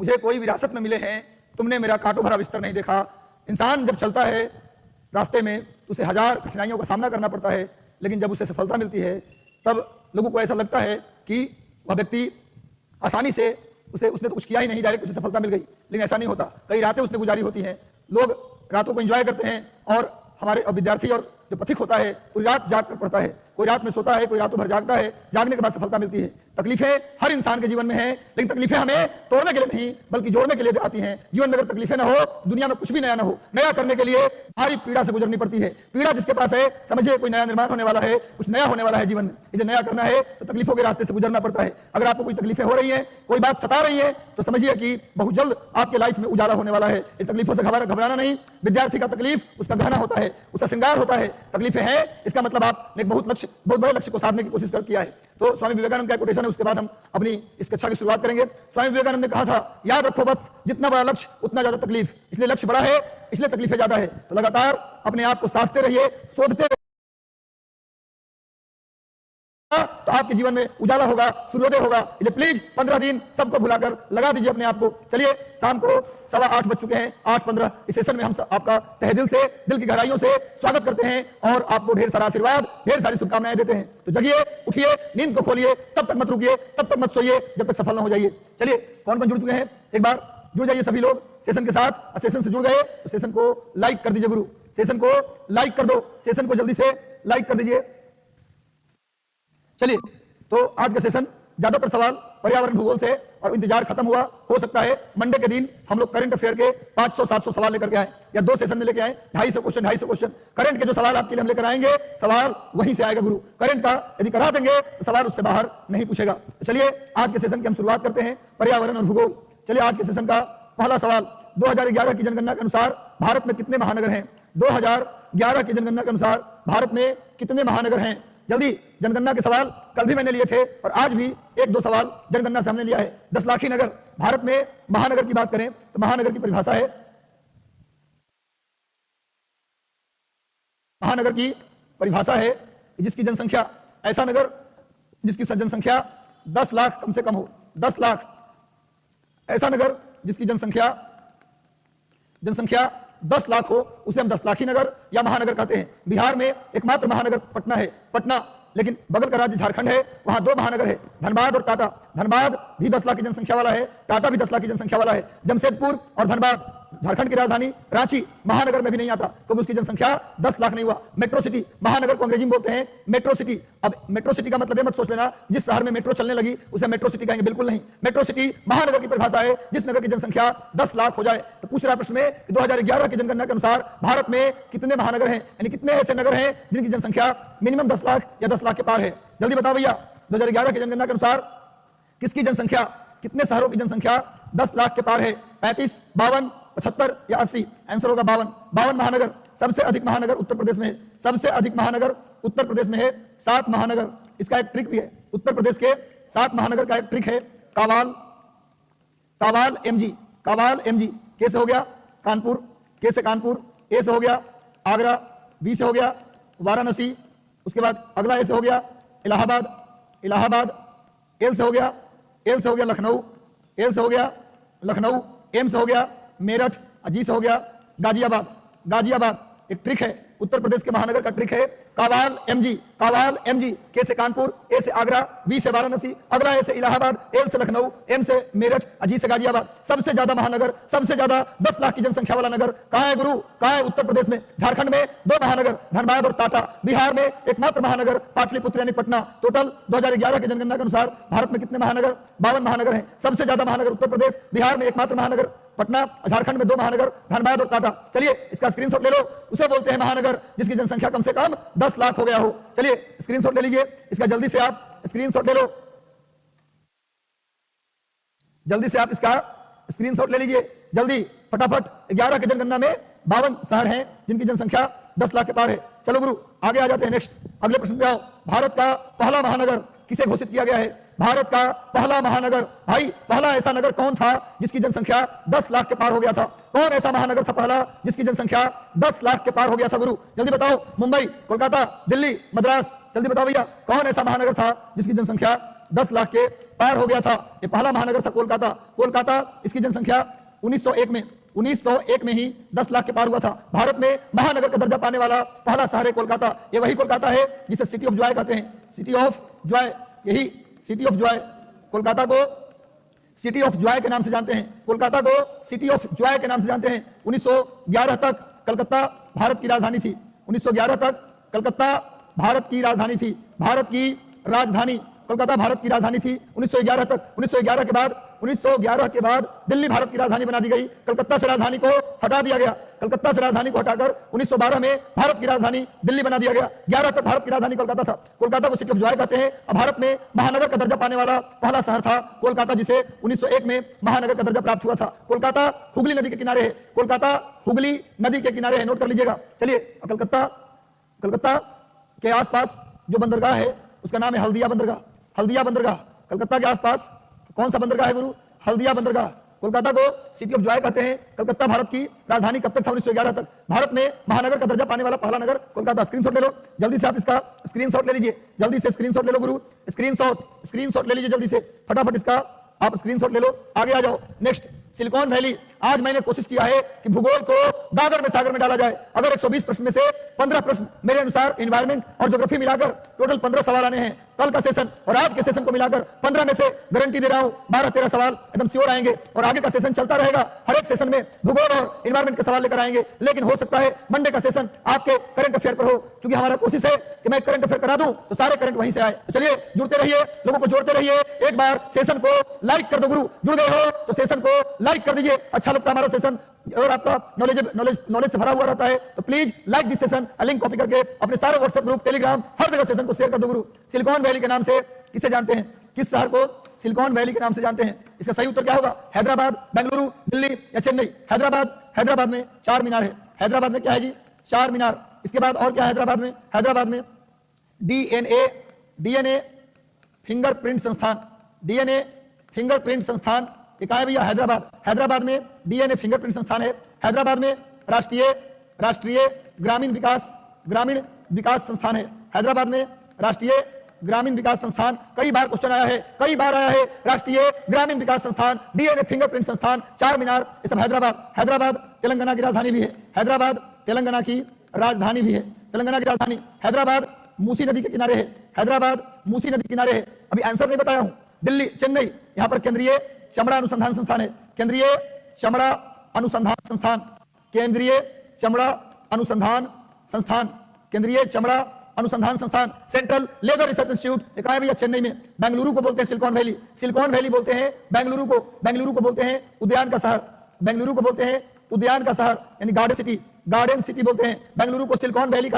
मुझे कोई विरासत में मिले हैं, तुमने मेरा कांटों भरा बिस्तर नहीं देखा। इंसान जब चलता है रास्ते में उसे हजार कठिनाइयों का सामना करना पड़ता है, लेकिन जब उसे सफलता मिलती है तब लोगों को ऐसा लगता है कि वह व्यक्ति आसानी से उसने तो कुछ किया ही नहीं, डायरेक्ट उसे सफलता मिल गई। लेकिन ऐसा नहीं होता, कई रातें उसने गुजारी होती हैं। लोग रातों को एंजॉय करते हैं और हमारे विद्यार्थी और जो पथिक होता है पूरी रात जाग कर पढ़ता है, कोई रात में सोता है, कोई रातों भर जागता है, जागने के बाद सफलता मिलती है। तकलीफें हर इंसान के जीवन में हैं, लेकिन तकलीफें हमें तोड़ने के लिए नहीं बल्कि जोड़ने के लिए आती हैं। जीवन में अगर तकलीफें ना हो, दुनिया में कुछ भी नया ना हो, नया करने के लिए भारी पीड़ा से गुजरनी पड़ती है। पीड़ा जिसके पास है, समझिए कोई नया निर्माण होने वाला है, कुछ नया होने वाला है जीवन में। इसे नया करना है तो तकलीफों के रास्ते से गुजरना पड़ता है। अगर आपको कोई तकलीफें हो रही हैं, कोई बात सता रही है, तो समझिए कि बहुत जल्द आपके लाइफ में उजाला होने वाला है। इन तकलीफों से घबराना नहीं। विद्यार्थी का तकलीफ उसका गहना होता है, उसका श्रृंगार होता है। तकलीफें हैं इसका मतलब आपने बहुत बड़े लक्ष्य को साधने की कोशिश किया है। तो स्वामी विवेकानंद का कोटेशन है, उसके बाद हम अपनी इस कक्षा की शुरुआत करेंगे। स्वामी विवेकानंद ने कहा था, याद रखो बस, जितना बड़ा लक्ष्य उतना ज्यादा तकलीफ, इसलिए लक्ष्य बड़ा है इसलिए तकलीफें ज्यादा है। तो लगातार अपने आप को साधते रहिए, शोधते रहिए, तो आपके जीवन में उजाला होगा, सूर्योदय होगा। इसलिए प्लीज 15 दिन सबको भुलाकर लगा दीजिए अपने आप को। चलिए, शाम को 8:15 बज चुके हैं, 8:15 इस सेशन में हम आपका तहे दिल से, दिल की गहराइयों से स्वागत करते हैं और आपको ढेर सारा आशीर्वाद, ढेर सारी शुभकामनाएं देते हैं। तो जगिए, उठिए, नींद को खोलिए, तब तक मत रुकिए, तब तक मत सोइए जब तक सफल न हो जाइए। चलिए, कौन कौन जुड़ चुके हैं एक बार जुड़ जाइए सभी लोग सेशन के साथ। सेशन से जुड़ गए तो सेशन को लाइक कर दीजिए गुरु, सेशन को लाइक कर दो, सेशन को जल्दी से लाइक कर दीजिए। चलिए, तो आज का सेशन ज्यादातर सवाल पर्यावरण भूगोल से और इंतजार खत्म हुआ। हो सकता है मंडे के दिन हम लोग करंट अफेयर के 500-700 सवाल लेकर के आए, या 2 सेशन में लेके आए 250 क्वेश्चन। करंट के जो सवाल आपके लिए हम लेकर आएंगे, सवाल वहीं से आएगा गुरु। करंट का यदि करा देंगे तो सवाल उससे बाहर नहीं पूछेगा। तो चलिए, आज के सेशन की हम शुरुआत करते हैं, पर्यावरण और भूगोल। चलिए, आज के सेशन का पहला सवाल, 2011 की जनगणना के अनुसार भारत में कितने महानगर हैं? 2011 की जनगणना के अनुसार भारत में कितने महानगर हैं? जल्दी, जनगणना के सवाल कल भी मैंने लिए थे और आज भी 1-2 सवाल जनगणना से हमने लिया है। 10 लाखी नगर। भारत में महानगर की बात करें तो महानगर की परिभाषा है, महानगर की परिभाषा है जिसकी जनसंख्या, ऐसा नगर जिसकी जनसंख्या 10 लाख कम से कम हो। 10 लाख, ऐसा नगर जिसकी जनसंख्या 10 लाख हो, उसे हम 10 लाखी नगर या महानगर कहते हैं। बिहार में एकमात्र महानगर पटना है, पटना, लेकिन बगल का राज्य झारखंड है, वहां 2 महानगर है, धनबाद और टाटा। धनबाद भी 10 लाख की जनसंख्या वाला है, टाटा भी 10 लाख की जनसंख्या वाला है। जमशेदपुर और धनबाद, झारखंड की राजधानी रांची, महानगर में भी नहीं आता क्योंकि उसकी जनसंख्या 10 लाख नहीं हुआ। मेट्रो सिटी, महानगर को अंग्रेजी में बोलते हैं मेट्रो सिटी। अब मेट्रो सिटी का मतलब ये मत सोच लेना जिस शहर में मेट्रो चलने लगी उसे मेट्रो सिटी कहेंगे, बिल्कुल नहीं। मेट्रो सिटी महानगर की परिभाषा है जिस नगर की जनसंख्या 10 लाख हो जाए। तो पूछ रहा प्रश्न में 2011 की जनगणना के अनुसार भारत में कितने महानगर हैं, यानी कितने ऐसे नगर हैं जिनकी जनसंख्या मिनिमम 10 लाख या 10 लाख के पार है। जल्दी बताओ भैया, 2011 की जनगणना के अनुसार किसकी जनसंख्या, कितने शहरों की जनसंख्या 10 लाख के पार है? 35, 52, 75 या 80? आंसर होगा 52। 52 महानगर। सबसे अधिक महानगर उत्तर प्रदेश में है, सबसे अधिक महानगर उत्तर प्रदेश में है, 7 महानगर। इसका एक ट्रिक भी है, उत्तर प्रदेश के 7 महानगर का एक ट्रिक है, कावाल एमजी। कावाल एमजी कैसे हो गया? कानपुर, के से कानपुर, ए से हो गया आगरा, बी से हो गया वाराणसी, उसके बाद अगला ए से हो गया इलाहाबाद, एल से हो गया लखनऊ, एल से हो गया लखनऊ, एम से हो गया मेरठ, जी से हो गया गाजियाबाद। एक ट्रिक है, उत्तर प्रदेश के महानगर का ट्रिक है, कावाल एमजी। के से कानपुर, ए से आगरा, बी से वाराणसी, अगला ए से इलाहाबाद, एल से लखनऊ, एम से मेरठ, जी से गाजियाबाद। सबसे ज्यादा महानगर, सबसे ज्यादा 10 लाख की जनसंख्या वाला नगर कहां है गुरु? कहां है? उत्तर प्रदेश में। झारखंड में 2 महानगर, धनबाद और टाटा। बिहार में एकमात्र महानगर पाटलिपुत्र यानी पटना। टोटल 2011 की जनगणना के अनुसार भारत में कितने महानगर? 52 महानगर हैं। सबसे ज्यादा महानगर उत्तर प्रदेश, बिहार में एकमात्र महानगर पटना, झारखंड में 2 महानगर, धनबाद और टाटा। चलिए, इसका स्क्रीनशॉट ले लो, उसे बोलते हैं महानगर जिसकी जनसंख्या कम से कम 10 लाख हो गया हो। चलिए, स्क्रीनशॉट ले लीजिए, इसका जल्दी से आप स्क्रीनशॉट ले लो, जल्दी से आप इसका स्क्रीनशॉट ले लीजिए, जल्दी फटाफट। 11 की जनगणना में 52 शहर हैं जिनकी जनसंख्या 10 लाख के पार है। चलो गुरु, आगे आ जाते हैं, नेक्स्ट अगले प्रश्न पे आओ। भारत का पहला महानगर किसे घोषित किया गया है? भारत का पहला महानगर, भाई पहला ऐसा नगर कौन था जिसकी जनसंख्या 10 लाख के पार हो गया था? कौन ऐसा महानगर था पहला जिसकी जनसंख्या 10 लाख के पार हो गया था गुरु? जल्दी बताओ। मुंबई, कोलकाता, दिल्ली, मद्रास? जल्दी बताओ भैया, कौन ऐसा महानगर था जिसकी जनसंख्या 10 लाख के पार हो गया था। ये पहला महानगर था कोलकाता। कोलकाता इसकी जनसंख्या 1901 में ही 10 लाख के पार हुआ था। भारत में महानगर का दर्जा पाने वाला पहला शहर है कोलकाता। ये वही कोलकाता है जिसे सिटी ऑफ जॉय कहते हैं, सिटी ऑफ जॉय, यही सिटी ऑफ जॉय। कोलकाता को सिटी ऑफ जॉय के नाम से जानते हैं, कोलकाता को सिटी ऑफ जॉय के नाम से जानते हैं। 1911 तक कलकत्ता भारत की राजधानी थी। 1911 तक कलकत्ता भारत की राजधानी थी। भारत की राजधानी कोलकाता भारत की राजधानी थी 1911 तक। 1911 के बाद दिल्ली भारत की राजधानी बना दी गई। कलकत्ता से राजधानी को हटा दिया गया। कलकत्ता से राजधानी को हटाकर 1912 में भारत की राजधानी दिल्ली बना दिया गया। 11 तक भारत की राजधानी कोलकाता था। कोलकाता को सिटी ऑफ जॉय कहते हैं। अब भारत में महानगर का दर्जा पाने वाला पहला शहर था कोलकाता, जिसे 1901 में महानगर का दर्जा प्राप्त हुआ था। कोलकाता हुगली नदी के किनारे है। कोलकाता हुगली नदी के किनारे है, नोट कर लीजिएगा। चलिए, कलकत्ता के आसपास जो बंदरगाह है उसका नाम है हल्दिया बंदरगाह। हल्दिया बंदरगाह कलकत्ता के आसपास कौन सा बंदरगाह है गुरु? हल्दिया बंदरगाह। कोलकाता को सिटी ऑफ जॉय कहते हैं। कलकत्ता भारत की राजधानी कब तक था? 1911 तक। भारत में महानगर का दर्जा पाने वाला पहला नगर कोलकाता। स्क्रीनशॉट ले लो जल्दी से, आप इसका स्क्रीनशॉट ले लीजिए, जल्दी से स्क्रीनशॉट ले लो गुरु। स्क्रीनशॉट ले लीजिए जल्दी से, फटाफट इसका आप स्क्रीनशॉट ले लो। आगे आ जाओ। Next, silicon valley. आज मैंने कोशिश किया है कि भूगोल को गागर में सागर में डाला जाए। अगर 120 प्रश्न में से 15 प्रश्न मेरे अनुसार एनवायरमेंट और ज्योग्राफी मिलाकर टोटल 15 सवाल आने हैं। कल का सेशन और आज के सेशन को मिलाकर 15 में से गारंटी दे रहा हूं 12-13 सवाल एकदम श्योर आएंगे। और आगे का सेशन चलता रहेगा, हर एक सेशन में भूगोल और एनवायरमेंट के सवाल लेकर आएंगे। लेकिन हो सकता है मंडे का सेशन आपके करंट अफेयर पर हो, क्योंकि हमारा कोशिश है कि मैं करंट अफेयर करा दूं तो सारे करंट वहीं से आए। तो चलिए, जुड़ते रहिए, लोगों को जोड़ते रहिए। एक बार सेशन को लाइक कर दो गुरु। जुड़ गए हो तो सेशन को लाइक कर दीजिए। अच्छा लगता है हमारा सेशन और आपका नॉलेज से भरा हुआ रहता है, तो please like this session. Link copy करके अपने सारे व्हाट्सएप ग्रुप, टेलीग्राम, हर जगह सेशन को शेयर कर दो गुरु। सिलिकॉन वैली के नाम से किसे जानते हैं? किस शहर को सिलिकॉन वैली के नाम से जानते हैं? इसका सही उत्तर क्या होगा? हैदराबाद, बेंगलुरु, दिल्ली या चेन्नई? हैदराबाद में 4 मीनार है। हैदराबाद में क्या है जी? 4 मीनार। इसके बाद और क्या है हैदराबाद में डीएनए फिंगरप्रिंट संस्थान। ये कहा है भैया? हैदराबाद में डीएनए फिंगरप्रिंट संस्थान है। हैदराबाद में राष्ट्रीय ग्रामीण विकास संस्थान है। हैदराबाद में राष्ट्रीय ग्रामीण विकास संस्थान। कई बार क्वेश्चन आया है, राष्ट्रीय ग्रामीण विकास संस्थान, डीएनए फिंगरप्रिंट संस्थान, 4 मीनार, ये सब हैदराबाद तेलंगाना की राजधानी भी है। तेलंगाना की राजधानी हैदराबाद मूसी नदी के किनारे है। अभी आंसर नहीं बताया हूं। दिल्ली, चेन्नई, यहां पर केंद्रीय चमड़ा अनुसंधान संस्थान है। केंद्रीय चमड़ा अनुसंधान संस्थान। सेंट्रल लेदर रिसर्च इंस्टीट्यूट, ये कहां है भैया? चेन्नई में। बेंगलुरु को बोलते हैं सिलिकॉन वैली बोलते हैं बेंगलुरु को बोलते हैं उद्यान का शहर, यानी गार्डन सिटी बोलते हैं। बेंगलुरु को सिलिकॉन वैली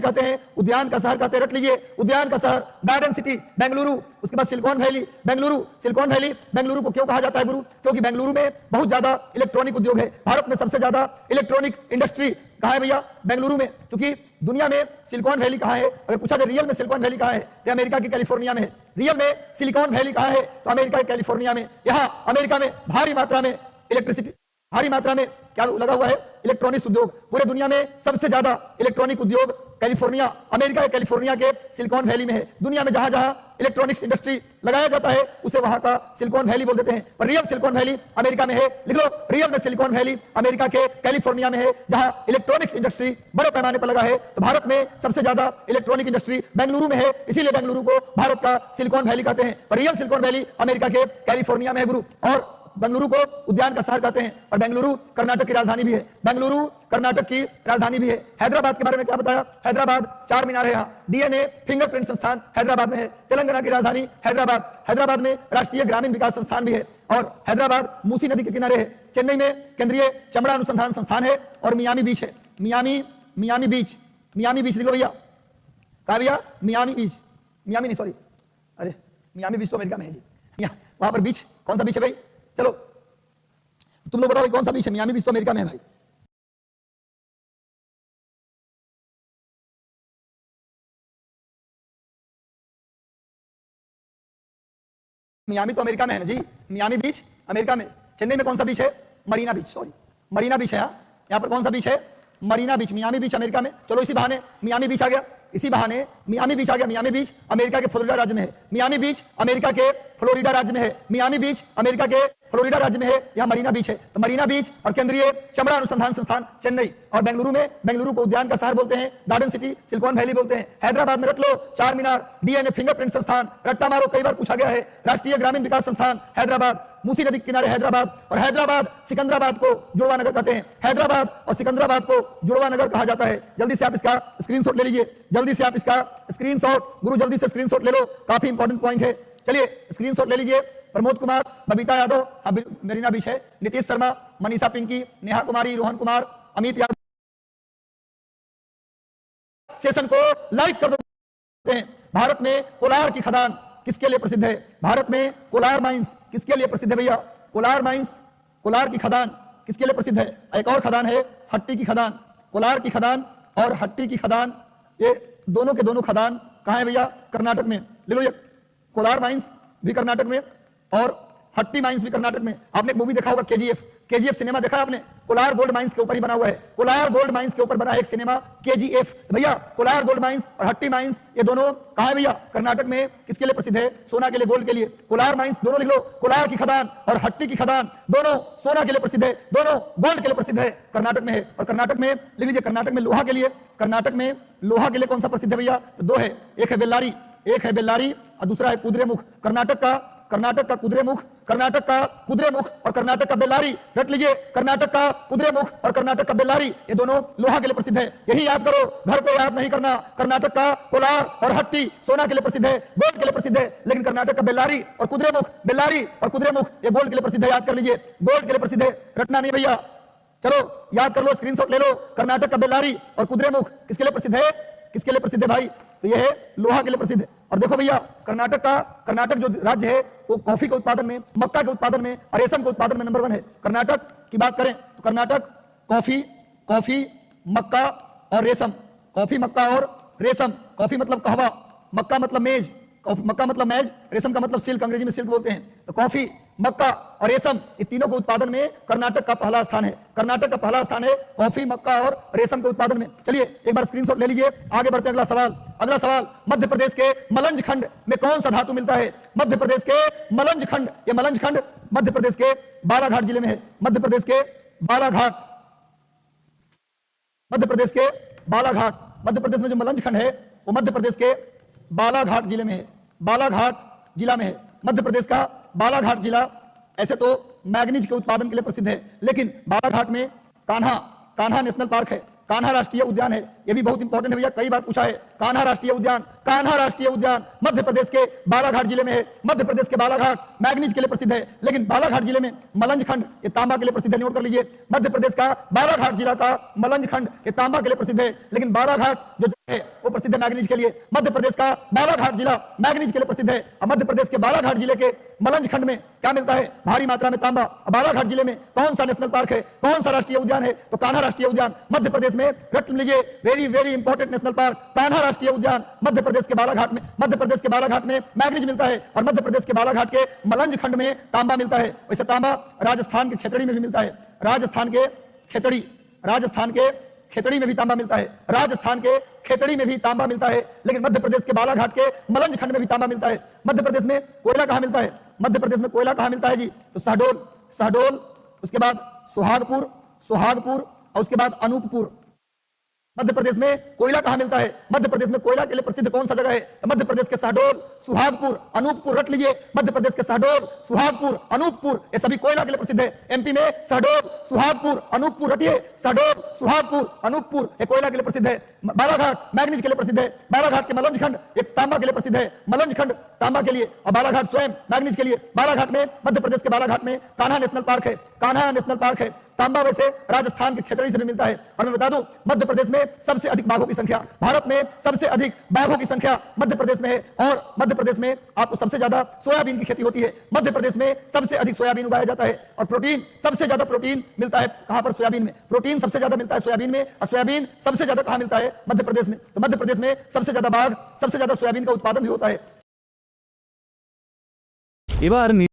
कहते हैं, उद्यान का शहर कहते हैं। रट लीजिए, उद्यान का शहर, गार्डन सिटी, बेंगलुरु। उसके बाद सिलिकॉन वैली, बेंगलुरु को क्यों कहा जाता है गुरु? क्योंकि बेंगलुरु में बहुत ज्यादा इलेक्ट्रॉनिक उद्योग है। भारत में सबसे ज्यादा इलेक्ट्रॉनिक इंडस्ट्री कहां है भैया? बेंगलुरु में। क्योंकि दुनिया में सिलिकॉन वैली कहां है? अगर पूछा जाए रियल में सिलिकॉन वैली कहां है, तो अमेरिका की कैलिफोर्निया में है। रियल में सिलिकॉन वैली कहां है? तो अमेरिका की कैलिफोर्निया में। यहां अमेरिका में भारी मात्रा में इलेक्ट्रिसिटी, भारी मात्रा में क्या लगा हुआ है? इलेक्ट्रॉनिक्स उद्योग। पूरे दुनिया में सबसे ज्यादा इलेक्ट्रॉनिक उद्योग अमेरिका के कैलिफोर्निया के सिलिकॉन वैली में है। दुनिया में जहां जहां इलेक्ट्रॉनिक्स इंडस्ट्री लगाया जाता है उसे वहां का सिलिकॉन वैली बोल देते हैं। पर रियल सिलिकॉन वैली अमेरिका में है। लिख लो, रियल में सिलिकॉन वैली अमेरिका के कैलिफोर्निया में है, जहां इलेक्ट्रॉनिक्स इंडस्ट्री बड़े पैमाने पर लगा है। तो भारत में सबसे ज्यादा इलेक्ट्रॉनिक इंडस्ट्री बेंगलुरु में है, इसीलिए बेंगलुरु को भारत का सिलिकॉन वैली कहते हैं। पर रियल सिलिकॉन वैली अमेरिका के कैलिफोर्निया में है गुरु। और बेंगलुरु को उद्यान का शहर कहते हैं। और बेंगलुरु कर्नाटक की राजधानी भी है। हैदराबाद के बारे में क्या बताया? हैदराबाद 4 मीनार है। यहाँ डीएनए फिंगरप्रिंट संस्थान हैदराबाद में है। तेलंगाना की राजधानी हैदराबाद में राष्ट्रीय ग्रामीण विकास संस्थान भी है। और हैदराबाद मूसी नदी के किनारे है। चेन्नई में केंद्रीय चमड़ा अनुसंधान संस्थान है। और मियामी बीच है। मियामी बीच लिख लो भैया। कहा भैया? मियामी बीच तो अमेरिका में है जी। वहां पर बीच, कौन सा बीच है भाई? चलो तुम लोग बताओ कौन सा बीच है? मियामी बीच तो अमेरिका में है भाई। मियामी तो अमेरिका में है ना जी। मियामी बीच अमेरिका में। चेन्नई में कौन सा बीच है? मरीना बीच है। यहाँ पर कौन सा बीच है? मरीना बीच। मियामी बीच अमेरिका में। चलो इसी बहाने मियामी बीच आ गया। इसी बहाने मियामी बीच आ गया। मियामी बीच अमेरिका के फ्लोरिडा राज्य में है। मियामी बीच अमेरिका के फ्लोरिडा राज्य में है। मियामी बीच अमेरिका के फ्लोरिडा राज्य में है। यहाँ मरीना बीच है। तो मरीना बीच और केंद्रीय चमड़ा अनुसंधान संस्थान चेन्नई, और बेंगलुरु को उद्यान का शहर बोलते हैं, गार्डन सिटी, सिलिकॉन वैली बोलते हैं। हैदराबाद में रख लो चार मीनार, डीएनए फिंगरप्रिंट संस्थान, रट्टा मारो कई बार पूछा गया है, राष्ट्रीय ग्रामीण विकास संस्थान हैदराबाद, मूसी नदी के किनारे हैदराबाद, और हैदराबाद सिकंदराबाद को जुड़वा नगर कहते हैं। हैदराबाद और सिकंदराबाद को जुड़वा नगर कहा जाता है। जल्दी से आप इसका स्क्रीनशॉट ले लीजिए, जल्दी से आप इसका स्क्रीनशॉट, गुरु जल्दी से स्क्रीनशॉट ले लो, काफी इंपॉर्टेंट पॉइंट है। चलिए स्क्रीनशॉट ले लीजिए। प्रमोद कुमार, बबीता यादव, मरीना बीच है। नीतीश शर्मा, मनीषा पिंकी, नेहा कुमारी, रोहन कुमार, अमित यादव। सेशन को लाइक कर दो। भारत में कोलार की खदान किसके लिए प्रसिद्ध है? भारत में कोलार माइंस किसके लिए प्रसिद्ध है भैया? कोलार माइंस, कोलार की खदान किसके लिए प्रसिद्ध है? एक और खदान है हट्टी की खदान। कोलार की खदान और हट्टी की खदान, ये दोनों के दोनों खदान कहां है भैया? कर्नाटक में। ले लो, ये कोलार माइंस भी कर्नाटक में और हट्टी माइंस भी कर्नाटक में। आपने एक मूवी देखा होगा केजीएफ सिनेमा देखा आपने? कोलार गोल्ड माइंस के ऊपर ही बना हुआ है। कोलार गोल्ड माइंस के ऊपर बना है एक सिनेमा केजीएफ। भैया कोलार गोल्ड माइंस और हट्टी माइंस ये दोनों कहां है भैया? कर्नाटक में। किसके लिए प्रसिद्ध है? सोना के लिए, गोल्ड के लिए। कोलार माइंस दोनों लिख लो, कोलार की खदान और हट्टी की खदान दोनों सोना के लिए प्रसिद्ध है, दोनों गोल्ड के लिए प्रसिद्ध है, कर्नाटक में है। और कर्नाटक में लिख लीजिए, कर्नाटक में लोहा के लिए, कर्नाटक में लोहा के लिए कौन सा प्रसिद्ध है भैया? तो दो है, एक है बेल्लारी और दूसरा है कुद्रेमुख। कर्नाटक का कुद्रेमुख, कर्नाटक का कुद्रेमुख और कर्नाटक का बेल्लारी, रट लीजिए। कर्नाटक का कुद्रेमुख और कर्नाटक का बेल्लारी ये दोनों लोहा के लिए प्रसिद्ध है। यही याद करो, घर पे याद नहीं करना। कर्नाटक का कोलार और हट्टी सोना के लिए प्रसिद्ध है, गोल्ड के लिए प्रसिद्ध है, लेकिन कर्नाटक का बेल्लारी और कुद्रेमुख, बेल्लारी और कुद्रेमुख ये गोल्ड के लिए प्रसिद्ध है। याद कर लीजिए, गोल्ड के लिए प्रसिद्ध है, रटना नहीं भैया। चलो याद कर लो, स्क्रीनशॉट ले लो। कर्नाटक का बेल्लारी और कुद्रेमुख किसके लिए प्रसिद्ध है? किसके लिए प्रसिद्ध है भाई? तो यह है लोहा के लिए प्रसिद्ध है। और देखो भैया, कर्नाटक जो राज्य है वो कॉफी के उत्पादन में, मक्का के उत्पादन में और रेशम के उत्पादन में नंबर 1 है। कर्नाटक की बात करें तो कर्नाटक कॉफी, मक्का और रेशम, कॉफी, मक्का और रेशम। कॉफी मतलब कहवा, मक्का मतलब मेज, मक्का मतलब मैज, रेशम का मतलब सिल्क, अंग्रेजी में सिल्क बोलते हैं। तो कॉफी, मक्का और रेशम ये तीनों के उत्पादन में कर्नाटक का पहला स्थान है। कर्नाटक का पहला स्थान है कॉफी, मक्का और रेशम के उत्पादन में। चलिए एक बार स्क्रीनशॉट ले लीजिए, आगे बढ़ते हैं। अगला सवाल, मध्य प्रदेश के मलंज खंड में कौन सा धातु मिलता है? मध्य प्रदेश के मलंज खंड, ये मलंज खंड मध्य प्रदेश के बालाघाट जिले में है। मध्य प्रदेश के बालाघाट, मध्य प्रदेश में जो मलंज खंड है वो मध्य प्रदेश के बालाघाट जिले में है, बालाघाट जिला में है। मध्य प्रदेश का बालाघाट जिला ऐसे तो मैग्नीज के उत्पादन के लिए प्रसिद्ध है, लेकिन बालाघाट में कान्हा नेशनल पार्क है, कान्हा राष्ट्रीय उद्यान है। यह भी बहुत इंपॉर्टेंट है भैया, कई बार पूछा है। कान्हा राष्ट्रीय उद्यान मध्य प्रदेश के बालाघाट जिले में है। मध्य प्रदेश के बालाघाट मैग्नीज के लिए प्रसिद्ध है, लेकिन बालाघाट जिले में मलंज खंड ये तांबा के लिए प्रसिद्ध है। नोट कर लीजिए, मध्य प्रदेश का बालाघाट जिला का मलंज खंड ये तांबा के लिए प्रसिद्ध है, लेकिन बालाघाट जो है वो प्रसिद्ध है मैग्नीज के लिए। मध्य प्रदेश का बालाघाट जिला मैग्नीज के लिए प्रसिद्ध है। और मध्य प्रदेश के बालाघाट जिले के मलंज खंड में क्या मिलता है? भारी मात्रा में तांबा। बालाघाट जिले में कौन सा नेशनल पार्क है, कौन सा राष्ट्रीय उद्यान है? तो कान्हा राष्ट्रीय उद्यान मध्य प्रदेश में। रट लीजिए, very important national park Kanha राष्ट्रीय उद्यान मध्य प्रदेश के बालाघाट में मैग्नीज मिलता है, और मध्य प्रदेश के बालाघाट के मलंज खंड में तांबा मिलता है। वैसे तांबा राजस्थान के खेतड़ी में भी मिलता है, राजस्थान के खेतड़ी में भी तांबा मिलता है, राजस्थान के खेतड़ी में भी तांबा मिलता है, लेकिन मध्य प्रदेश के बालाघाट के मलंज खंड में भी तांबा मिलता है। मध्य प्रदेश में कोयला कहां मिलता है? मध्य प्रदेश में कोयला कहां मिलता है जी? तो शहडोल, उसके बाद सुहागपुर और उसके बाद अनूपपुर। मध्य प्रदेश में कोयला कहां मिलता है? मध्य प्रदेश में कोयला के लिए प्रसिद्ध कौन सा जगह है? तो मध्य प्रदेश के शहडोल, सुहागपुर, अनूपपुर। रट लीजिए, मध्य प्रदेश के शहडोल, सुहागपुर, अनूपपुर ये सभी कोयला के लिए प्रसिद्ध है। एमपी में शहडोल, सुहागपुर, अनूपपुर, रटिए, शहडोल, सुहागपुर, अनूपपुर ये कोयला के लिए प्रसिद्ध है। बालाघाट मैग्नीज के लिए प्रसिद्ध है। बालाघाट के मलंज खंड एक तांबा के लिए प्रसिद्ध है, मलंज खंड तांबा के लिए, और बालाघाट स्वयं मैग्नीज के लिए। बालाघाट में, मध्य प्रदेश के बालाघाट में कान्हा नेशनल पार्क है। तांबा वैसे राजस्थान के खेतड़ी से भी मिलता है। और मैं बता दूं, मध्य प्रदेश में सबसे अधिक बाघों की संख्या, भारत में सबसे अधिक बाघों की संख्या मध्य प्रदेश में है। और मध्य प्रदेश में आपको सबसे ज्यादा सोयाबीन की खेती होती है। मध्य प्रदेश में सबसे अधिक सोयाबीन उगाया जाता है, और प्रोटीन सबसे ज्यादा प्रोटीन मिलता है कहां पर? सोयाबीन में। प्रोटीन सबसे ज्यादा मिलता है सोयाबीन में, और सोयाबीन सबसे ज्यादा कहां मिलता है? मध्य प्रदेश में। तो मध्य प्रदेश में सबसे ज्यादा बाघ, सबसे ज्यादा सोयाबीन का उत्पादन भी होता है।